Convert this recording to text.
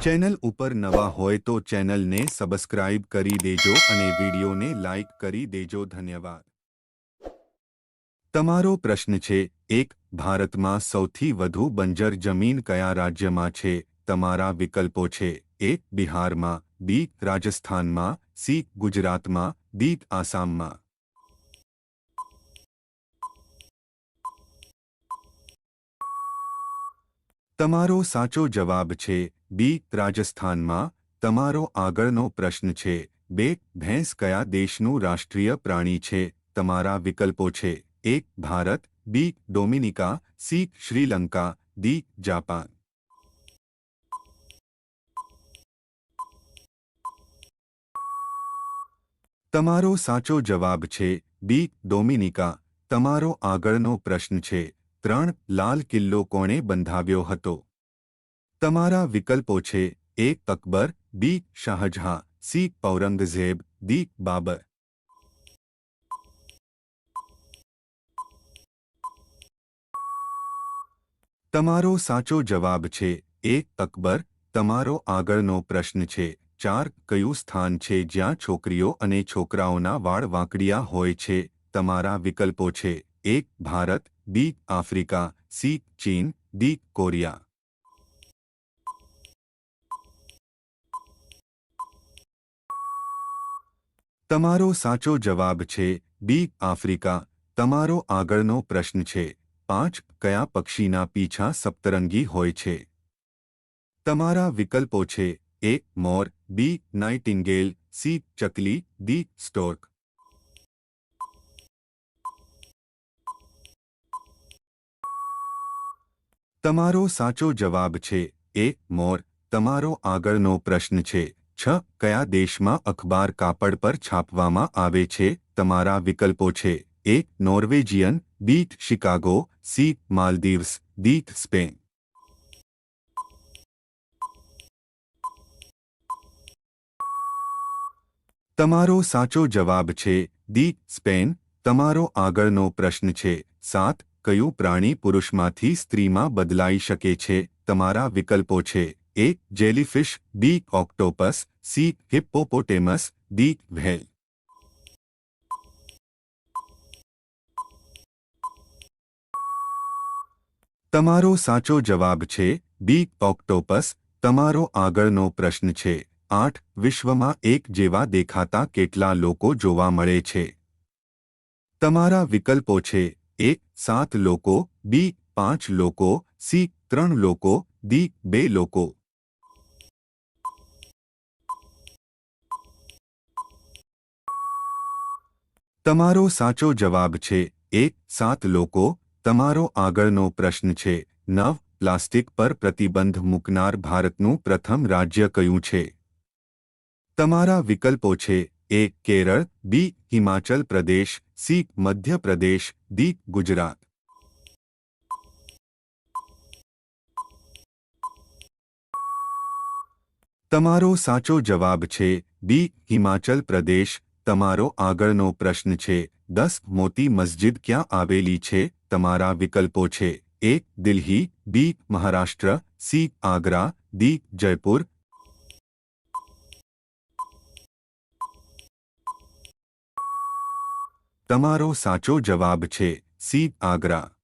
Channel ઉપર નવા હોય તો ચેનલને સબસ્ક્રાઇબ કરી દેજો અને વિડીયોને લાઇક કરી દેજો. ધન્યવાદ. તમારો પ્રશ્ન છે 1. ભારતમાં સૌથી વધુ બંજર જમીન કયા રાજ્યમાં છે? તમારા વિકલ્પો છે: A. બિહારમાં, B. રાજસ્થાનમાં, C. ગુજરાતમાં, D. આસામમાં. તમારો સાચો જવાબ છે B. રાજસ્થાનમાં. તમારો આગળનો પ્રશ્ન છે 2. ભેંસ કયા દેશનું રાષ્ટ્રીય પ્રાણી છે? તમારા વિકલ્પો છે: A. Bharat, B. Dominica, C. Sri Lanka, D. Japan. તમારો સાચો જવાબ છે B. ડોમિનિકા. તમારો આગળનો પ્રશ્ન છે 3. લાલ કિલ્લો કોણે બંધાવ્યો હતો? તમારા વિકલ્પો છે: A. Akbar, B. Shahjahan, C. Aurangzeb, D. Babur. તમારો સાચો જવાબ છે A. અકબર. તમારો આગળનો પ્રશ્ન છે 4. કયું સ્થાન છે જ્યાં છોકરીઓ અને છોકરાઓના વાળ વાંકડિયા હોય છે? તમારા વિકલ્પો છે: A. Bharat, B. Africa, C. ચીન, D. કોરિયા. તમારો સાચો જવાબ છે B. આફ્રિકા. તમારો આગળનો પ્રશ્ન છે 5. કયા પક્ષીના પીંછા સપ્તરંગી હોય છે? તમારા વિકલ્પો છે: A. More, B. નાઇટિંગેલ, C. ચકલી, D. સ્ટોર્ક. તમારો સાચો જવાબ છે A. મોર. તમારો આગળનો પ્રશ્ન છે 6. કયા દેશમાં અખબાર કાપડ પર છાપવામાં આવે છે? તમારા વિકલ્પો છે: A. Norwegian, B. Chicago, C. Maldives, D. Spain. તમારો સાચો જવાબ છે D. સ્પેન. તમારો આગળનો પ્રશ્ન છે 7. કયું પ્રાણી પુરુષમાંથી સ્ત્રીમાં બદલાઈ શકે છે? તમારા વિકલ્પો છે: A. Jellyfish, B. Octopus, C. Hippopotamus, D. Whale. તમારો સાચો જવાબ છે B. ઓક્ટોપસ. તમારો આગળનો પ્રશ્ન છે 8. વિશ્વમાં એક જેવા દેખાતા કેટલા લોકો જોવા મળે છે? તમારા વિકલ્પો છે: A. 7 લોકો, B. 5 લોકો, C. 3 લોકો, D. 2 લોકો. તમારો સાચો જવાબ છે A. 7 લોકો. તમારો આગળનો પ્રશ્ન છે 9. પ્લાસ્ટિક પર પ્રતિબંધ મૂકનાર ભારતનું પ્રથમ રાજ્ય કયું છે? તમારા વિકલ્પો છે: A. Kerala, B. Himachal Pradesh, C. Madhya Pradesh, D. Gujarat. તમારો સાચો જવાબ છે B. હિમાચલ પ્રદેશ. તમારો આગળનો પ્રશ્ન છે 10. મોતી મસ્જિદ ક્યાં આવેલી છે? તમારા વિકલ્પો છે: A. Delhi, B. Maharashtra, C. Agra, D. Jaipur. તમારો સાચો જવાબ છે C. આગ્રા.